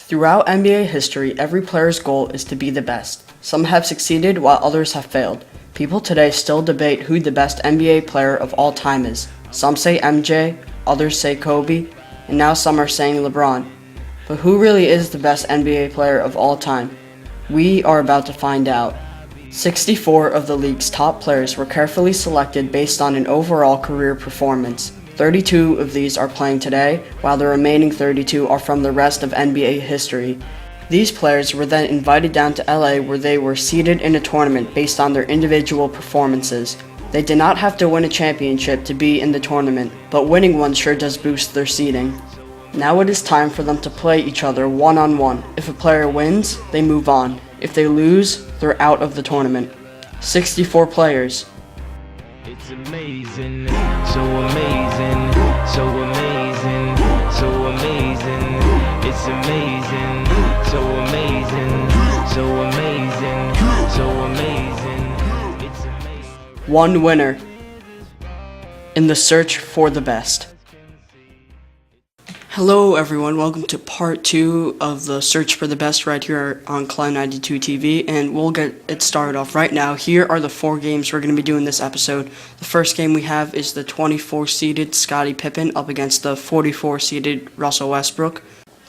Throughout NBA history, every player's goal is to be the best. Some have succeeded while others have failed. People today still debate who the best NBA player of all time is. Some say MJ, others say Kobe, and now some are saying LeBron. But who really is the best NBA player of all time? We are about to find out. 64 of the league's top players were carefully selected based on an overall career performance. 32 of these are playing today, while the remaining 32 are from the rest of NBA history. These players were then invited down to LA where they were seeded in a tournament based on their individual performances. They did not have to win a championship to be in the tournament, but winning one sure does boost their seeding. Now it is time for them to play each other one-on-one. If a player wins, they move on. If they lose, they're out of the tournament. 64 players. It's amazing, so amazing, so amazing, so amazing. It's amazing, so amazing, so amazing, so amazing. It's amazing. One winner in the search for the best. Hello everyone, welcome to part 2 of the search for the best right here on Cloud92 TV, and we'll get it started off right now. Here are the 4 games we're going to be doing this episode. The first game we have is the 24-seeded Scottie Pippen up against the 44-seeded Russell Westbrook.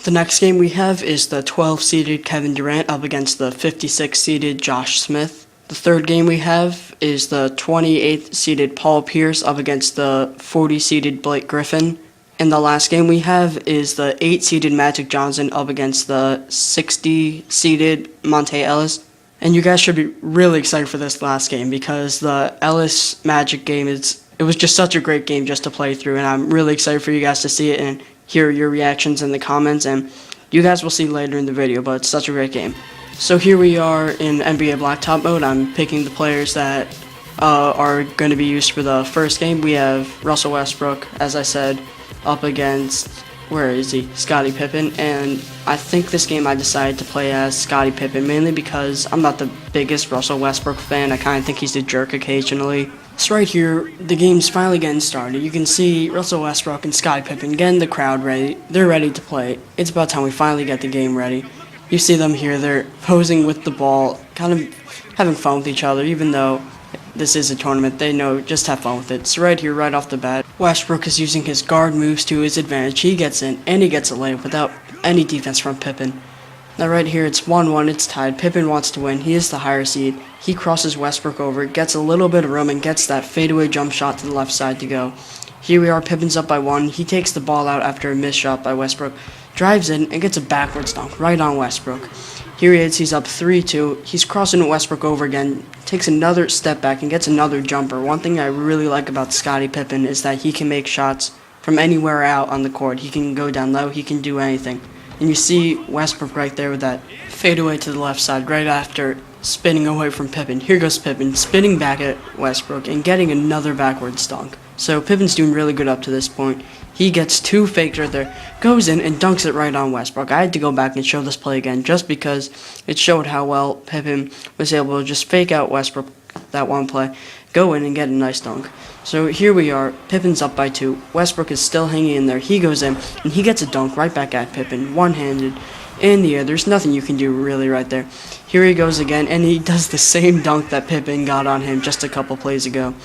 The next game we have is the 12-seeded Kevin Durant up against the 56-seeded Josh Smith. The third game we have is the 28th-seeded Paul Pierce up against the 40-seeded Blake Griffin. And the last game we have is the 8-seeded Magic Johnson up against the 60-seeded Monte Ellis. And you guys should be really excited for this last game because the Ellis Magic game it was just such a great game just to play through, and I'm really excited for you guys to see it and hear your reactions in the comments, and you guys will see later in the video, but it's such a great game. So here we are in NBA Blacktop mode. I'm picking the players that are going to be used for the first game. We have Russell Westbrook, as I said, up against, Scottie Pippen, and I think this game I decided to play as Scottie Pippen mainly because I'm not the biggest Russell Westbrook fan. I kind of think he's a jerk occasionally. So right here, the game's finally getting started. You can see Russell Westbrook and Scottie Pippen getting the crowd ready. They're ready to play. It's about time we finally get the game ready. You see them here, they're posing with the ball, kind of having fun with each other, even though this is a tournament, they know just have fun with it. So right here, right off the bat, Westbrook is using his guard moves to his advantage. He gets in, and he gets a layup without any defense from Pippen. Now right here, it's 1-1, it's tied. Pippen wants to win. He is the higher seed. He crosses Westbrook over, gets a little bit of room, and gets that fadeaway jump shot to the left side to go. Here we are, Pippen's up by 1. He takes the ball out after a missed shot by Westbrook, drives in, and gets a backwards dunk right on Westbrook. Here he is, he's up 3-2. He's crossing Westbrook over again, takes another step back, and gets another jumper. One thing I really like about Scottie Pippen is that he can make shots from anywhere out on the court. He can go down low, he can do anything. And you see Westbrook right there with that fadeaway to the left side right after spinning away from Pippen. Here goes Pippen, spinning back at Westbrook and getting another backwards dunk. So Pippen's doing really good up to this point. He gets 2 fakes right there, goes in and dunks it right on Westbrook. I had to go back and show this play again just because it showed how well Pippen was able to just fake out Westbrook that one play, go in and get a nice dunk. So here we are, Pippen's up by 2. Westbrook is still hanging in there. He goes in and he gets a dunk right back at Pippen, one-handed in the air. There's nothing you can do really right there. Here he goes again, and he does the same dunk that Pippen got on him just a couple plays ago.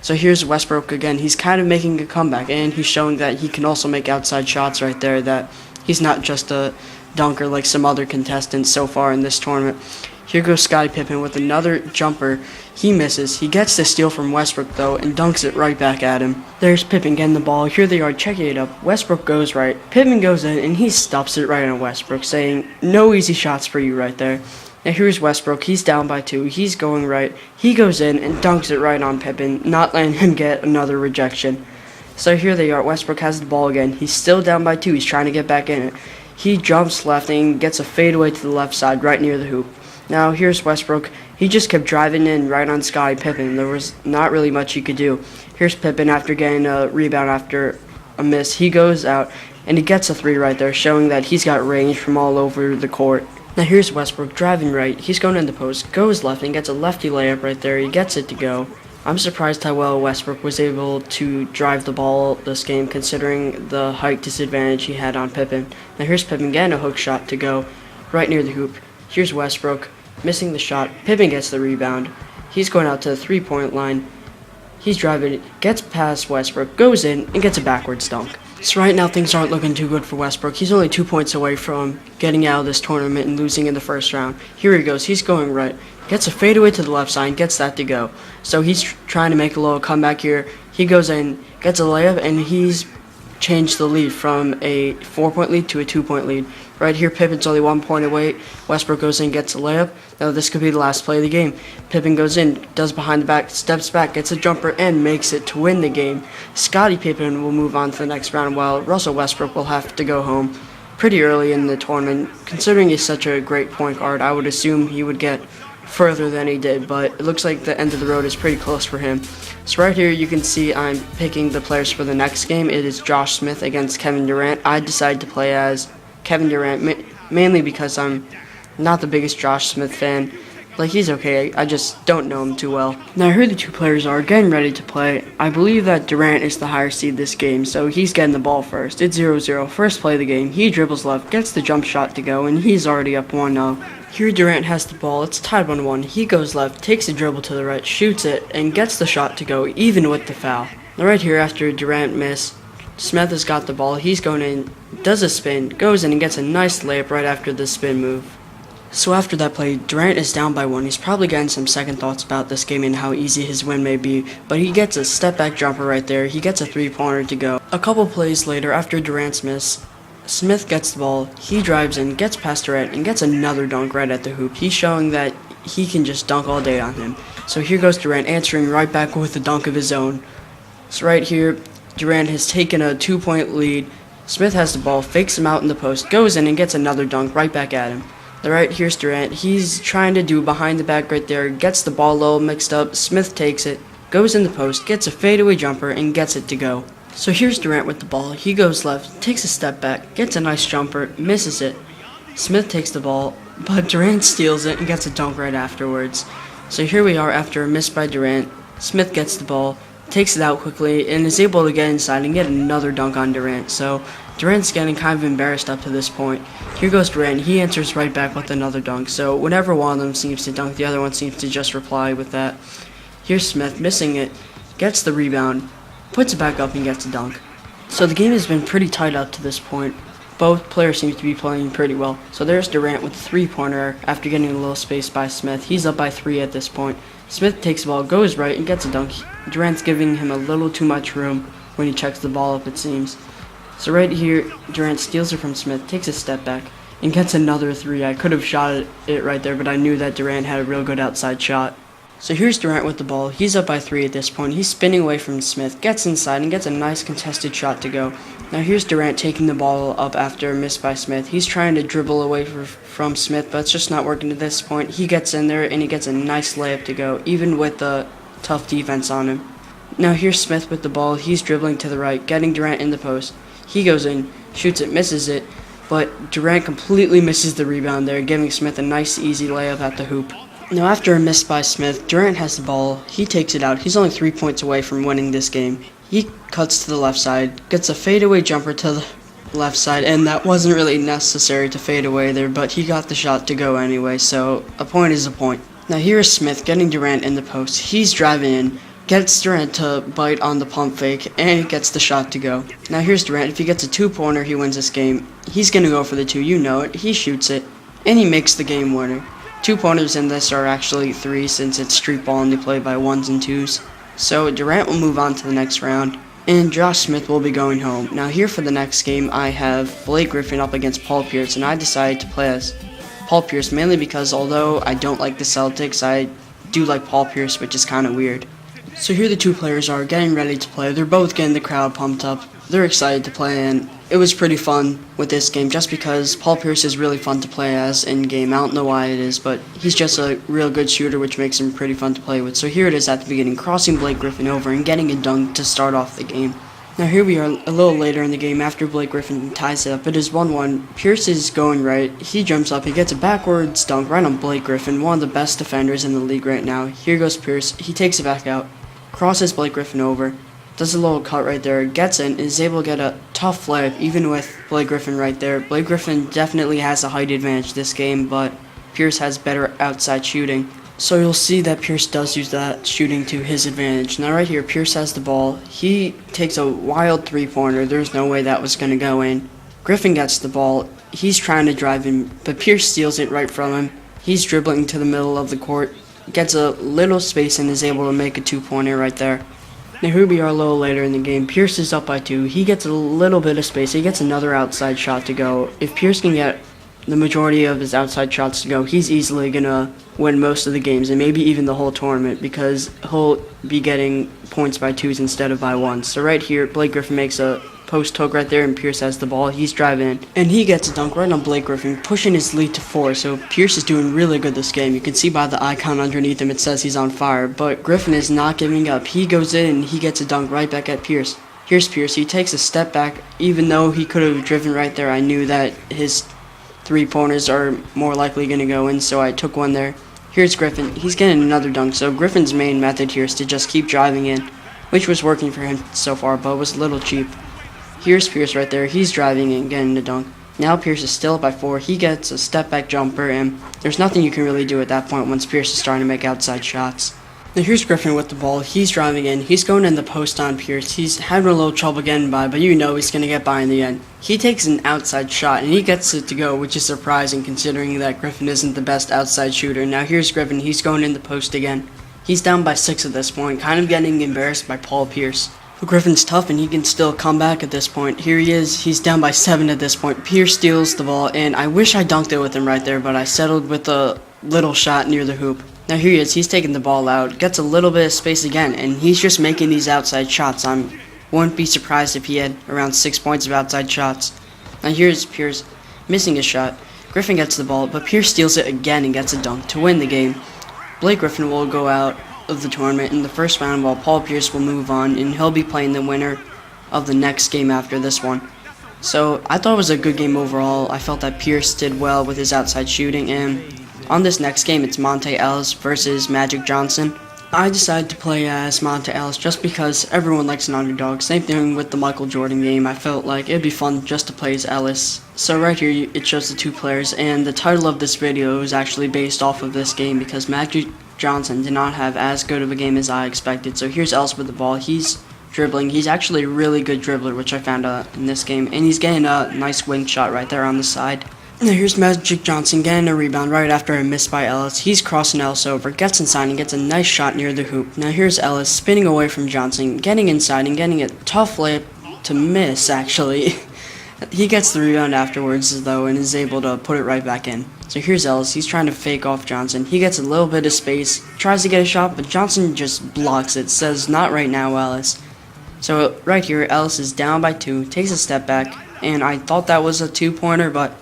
So here's Westbrook again. He's kind of making a comeback, and he's showing that he can also make outside shots right there, that he's not just a dunker like some other contestants so far in this tournament. Here goes Scottie Pippen with another jumper. He misses. He gets the steal from Westbrook, though, and dunks it right back at him. There's Pippen getting the ball. Here they are checking it up. Westbrook goes right. Pippen goes in, and he stops it right on Westbrook, saying, "No easy shots for you right there." Now here's Westbrook. He's down by 2. He's going right. He goes in and dunks it right on Pippen, not letting him get another rejection. So here they are. Westbrook has the ball again. He's still down by 2. He's trying to get back in it. He jumps left and gets a fadeaway to the left side right near the hoop. Now here's Westbrook. He just kept driving in right on Scottie Pippen. There was not really much he could do. Here's Pippen after getting a rebound after a miss. He goes out and he gets a 3 right there, showing that he's got range from all over the court. Now here's Westbrook driving right. He's going in the post, goes left, and gets a lefty layup right there. He gets it to go. I'm surprised how well Westbrook was able to drive the ball this game, considering the height disadvantage he had on Pippen. Now here's Pippen getting a hook shot to go right near the hoop. Here's Westbrook missing the shot. Pippen gets the rebound. He's going out to the three-point line. He's driving, gets past Westbrook, goes in, and gets a backwards dunk. So right now things aren't looking too good for Westbrook. He's only 2 points away from getting out of this tournament and losing in the first round. Here he goes. He's going right. Gets a fadeaway to the left side and gets that to go. So he's trying to make a little comeback here. He goes in, gets a layup, and he's changed the lead from a 4-point lead to a 2-point lead. Right here, Pippen's only 1 point away. Westbrook goes in, gets a layup. Now this could be the last play of the game. Pippen goes in, does behind the back, steps back, gets a jumper, and makes it to win the game. Scottie Pippen will move on to the next round, while Russell Westbrook will have to go home pretty early in the tournament. Considering he's such a great point guard, I would assume he would get further than he did, but it looks like the end of the road is pretty close for him. So right here you can see I'm picking the players for the next game. It is Josh Smith against Kevin Durant. I decided to play as Kevin Durant mainly because I'm not the biggest Josh Smith fan. Like, he's okay, I just don't know him too well. Now here the two players are getting ready to play. I believe that Durant is the higher seed this game, so he's getting the ball first. It's 0-0, first play of the game. He dribbles left, gets the jump shot to go, and he's already up 1-0. Here Durant has the ball, it's tied 1-1. He goes left, takes a dribble to the right, shoots it, and gets the shot to go, even with the foul. Now right here, after Durant missed, Smith has got the ball, he's going in, does a spin, goes in and gets a nice layup right after the spin move. So after that play, Durant is down by 1. He's probably getting some second thoughts about this game and how easy his win may be, but he gets a step-back jumper right there. He gets a three-pointer to go. A couple plays later, after Durant's miss, Smith gets the ball, he drives in, gets past Durant, and gets another dunk right at the hoop. He's showing that he can just dunk all day on him. So here goes Durant, answering right back with a dunk of his own. So right here, Durant has taken a 2-point lead. Smith has the ball, fakes him out in the post, goes in and gets another dunk right back at him. Right, here's Durant. He's trying to do behind the back right there, gets the ball a little mixed up. Smith takes it, goes in the post, gets a fadeaway jumper, and gets it to go. So here's Durant with the ball. He goes left, takes a step back, gets a nice jumper, misses it. Smith takes the ball, but Durant steals it and gets a dunk right afterwards. So here we are after a miss by Durant. Smith gets the ball, takes it out quickly, and is able to get inside and get another dunk on Durant. So Durant's getting kind of embarrassed up to this point. Here goes Durant. He answers right back with another dunk. So whenever one of them seems to dunk, the other one seems to just reply with that. Here's Smith missing it, gets the rebound, puts it back up, and gets a dunk. So the game has been pretty tight up to this point. Both players seem to be playing pretty well. So there's Durant with a three-pointer after getting a little space by Smith. He's up by 3 at this point. Smith takes the ball, goes right, and gets a dunk. Durant's giving him a little too much room when he checks the ball up, it seems. So right here, Durant steals it from Smith, takes a step back, and gets another 3. I could have shot it right there, but I knew that Durant had a real good outside shot. So here's Durant with the ball. He's up by 3 at this point. He's spinning away from Smith, gets inside, and gets a nice contested shot to go. Now here's Durant taking the ball up after a miss by Smith. He's trying to dribble away from Smith, but it's just not working at this point. He gets in there, and he gets a nice layup to go, even with the tough defense on him. Now here's Smith with the ball. He's dribbling to the right, getting Durant in the post. He goes in, shoots it, misses it, but Durant completely misses the rebound there, giving Smith a nice easy layup at the hoop. Now after a miss by Smith, Durant has the ball, he takes it out. He's only 3 points away from winning this game. He cuts to the left side, gets a fadeaway jumper to the left side, and that wasn't really necessary to fade away there, but he got the shot to go anyway, so a point is a point. Now here is Smith getting Durant in the post. He's driving in, gets Durant to bite on the pump fake, and he gets the shot to go. Now here's Durant. If he gets a 2-pointer, he wins this game. He's going to go for the 2, you know it. He shoots it, and he makes the game winner. 2-pointers in this are actually 3 since it's street ball and they play by 1s and 2s. So Durant will move on to the next round, and Josh Smith will be going home. Now here for the next game, I have Blake Griffin up against Paul Pierce, and I decided to play as Paul Pierce mainly because although I don't like the Celtics, I do like Paul Pierce, which is kind of weird. So here the two players are getting ready to play. They're both getting the crowd pumped up. They're excited to play, and it was pretty fun with this game just because Paul Pierce is really fun to play as in-game. I don't know why it is, but he's just a real good shooter, which makes him pretty fun to play with. So here it is at the beginning, crossing Blake Griffin over and getting a dunk to start off the game. Now here we are a little later in the game after Blake Griffin ties it up. It is 1-1. Pierce is going right. He jumps up. He gets a backwards dunk right on Blake Griffin, one of the best defenders in the league right now. Here goes Pierce. He takes it back out. crosses Blake Griffin over, does a little cut right there, gets in, and is able to get a tough layup even with Blake Griffin right there. Blake Griffin definitely has a height advantage this game, but Pierce has better outside shooting. So you'll see that Pierce does use that shooting to his advantage. Now right here, Pierce has the ball. He takes a wild three-pointer. There's no way that was going to go in. Griffin gets the ball. He's trying to drive in, but Pierce steals it right from him. He's dribbling to the middle of the court, gets a little space, and is able to make a two-pointer right there. Now here we are a little later in the game. Pierce is up by 2. He gets a little bit of space. He gets another outside shot to go. If Pierce can get the majority of his outside shots to go, he's easily going to win most of the games and maybe even the whole tournament because he'll be getting points by 2s instead of by 1s. So right here, Blake Griffin makes a post hook right there and Pierce has the ball. He's driving in and he gets a dunk right on Blake Griffin, pushing his lead to 4. So Pierce is doing really good this game. You can see by the icon underneath him it says he's on fire, but Griffin is not giving up. He goes in and he gets a dunk right back at Pierce. Here's Pierce. He takes a step back. Even though he could have driven right there, I knew that his three-pointers are more likely going to go in, so I took one there. Here's Griffin. He's getting another dunk, so Griffin's main method here is to just keep driving in, which was working for him so far, but was a little cheap. Here's Pierce right there. He's driving in, getting the dunk. Now Pierce is still up by 4. He gets a step-back jumper, and there's nothing you can really do at that point once Pierce is starting to make outside shots. Now here's Griffin with the ball. He's driving in. He's going in the post on Pierce. He's having a little trouble getting by, but you know he's going to get by in the end. He takes an outside shot, and he gets it to go, which is surprising considering that Griffin isn't the best outside shooter. Now here's Griffin. He's going in the post again. He's down by 6 at this point, kind of getting embarrassed by Paul Pierce. But Griffin's tough, and he can still come back at this point. Here he is. He's down by 7 at this point. Pierce steals the ball, and I wish I dunked it with him right there, but I settled with a little shot near the hoop. Now here he is, he's taking the ball out, gets a little bit of space again, and he's just making these outside shots. I wouldn't be surprised if he had around 6 points of outside shots. Now here's Pierce missing a shot. Griffin gets the ball, but Pierce steals it again and gets a dunk to win the game. Blake Griffin will go out of the tournament in the first round while Paul Pierce will move on, and he'll be playing the winner of the next game after this one. So I thought it was a good game overall. I felt that Pierce did well with his outside shooting, and on this next game, it's Monta Ellis versus Magic Johnson. I decided to play as Monta Ellis just because everyone likes an underdog. Same thing with the Michael Jordan game. I felt like it'd be fun just to play as Ellis. So right here, it shows the 2 players, and the title of this video is actually based off of this game because Magic Johnson did not have as good of a game as I expected. So here's Ellis with the ball. He's dribbling. He's actually a really good dribbler, which I found out in this game, and he's getting a nice wing shot right there on the side. Now here's Magic Johnson getting a rebound right after a miss by Ellis. He's crossing Ellis over, gets inside and gets a nice shot near the hoop. Now here's Ellis spinning away from Johnson, getting inside and getting a tough layup to miss actually. He gets the rebound afterwards though and is able to put it right back in. So here's Ellis, he's trying to fake off Johnson. He gets a little bit of space, tries to get a shot, but Johnson just blocks it, says not right now Ellis. So right here, Ellis is down by 2, takes a step back, and I thought that was a 2-pointer, but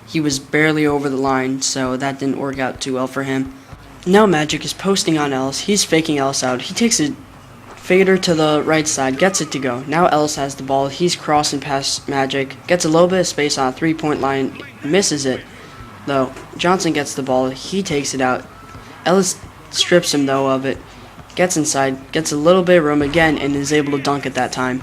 he was barely over the line, so that didn't work out too well for him. Now Magic is posting on Ellis. He's faking Ellis out. He takes a fader to the right side, gets it to go. Now Ellis has the ball. He's crossing past Magic, gets a little bit of space on a 3-point line, misses it, though. Johnson gets the ball. He takes it out. Ellis strips him, though, of it, gets inside, gets a little bit of room again, and is able to dunk at that time.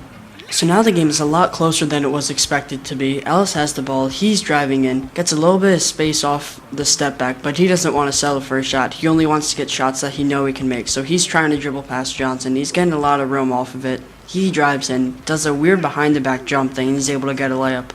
So now the game is a lot closer than it was expected to be. Ellis has the ball, he's driving in, gets a little bit of space off the step back, but he doesn't want to settle for a shot. He only wants to get shots that he knows he can make. So he's trying to dribble past Johnson. He's getting a lot of room off of it. He drives in, does a weird behind the back jump thing, and he's able to get a layup.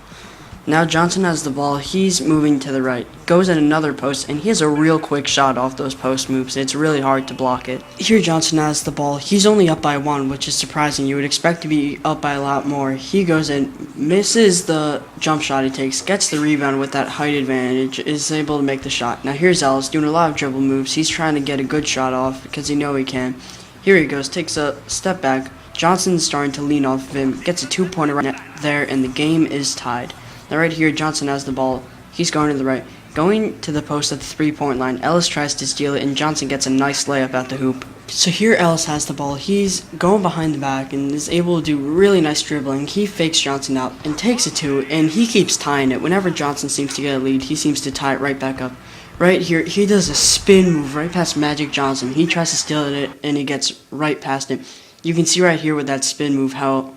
Now Johnson has the ball, he's moving to the right, goes at another post, and he has a real quick shot off those post moves. It's really hard to block it. Here Johnson has the ball, he's only up by 1, which is surprising. You would expect to be up by a lot more. He goes in, misses the jump shot he takes, gets the rebound with that height advantage, is able to make the shot. Now here's Ellis doing a lot of dribble moves. He's trying to get a good shot off because he knows he can. Here he goes, takes a step back. Johnson's starting to lean off of him, gets a 2-pointer right there, and the game is tied. Now right here, Johnson has the ball. He's going to the right. Going to the post at the 3-point line, Ellis tries to steal it, and Johnson gets a nice layup at the hoop. So here Ellis has the ball. He's going behind the back and is able to do really nice dribbling. He fakes Johnson out and takes it to, and he keeps tying it. Whenever Johnson seems to get a lead, he seems to tie it right back up. Right here, he does a spin move right past Magic Johnson. He tries to steal it, and he gets right past him. You can see right here with that spin move how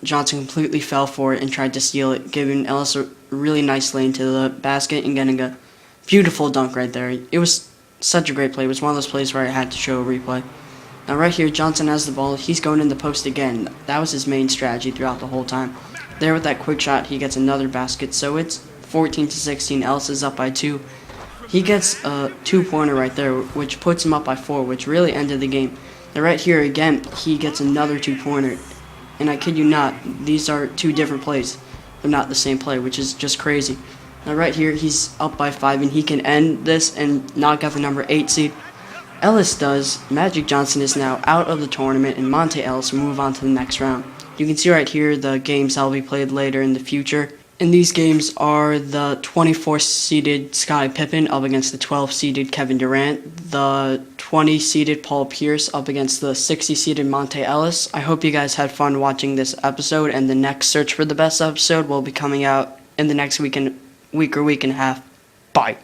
Johnson completely fell for it and tried to steal it, giving Ellis a really nice lane to the basket and getting a beautiful dunk right there. It was such a great play. It was one of those plays where I had to show a replay. Now right here, Johnson has the ball. He's going in the post again. That was his main strategy throughout the whole time. There with that quick shot, he gets another basket. So it's 14-16. Ellis is up by 2. He gets a 2-pointer right there, which puts him up by 4, which really ended the game. Now right here again, he gets another 2-pointer. And I kid you not, these are 2 different plays. They're not the same play, which is just crazy. Now right here, he's up by 5, and he can end this and knock out the number 8 seed. Ellis does. Magic Johnson is now out of the tournament, and Monte Ellis will move on to the next round. You can see right here the games that will be played later in the future. And these games are the 24th-seeded Scottie Pippen up against the 12th-seeded Kevin Durant, the 20-seeded Paul Pierce up against the 60-seeded Monte Ellis. I hope you guys had fun watching this episode, and the next Search for the Best episode will be coming out in the next week or week and a half. Bye.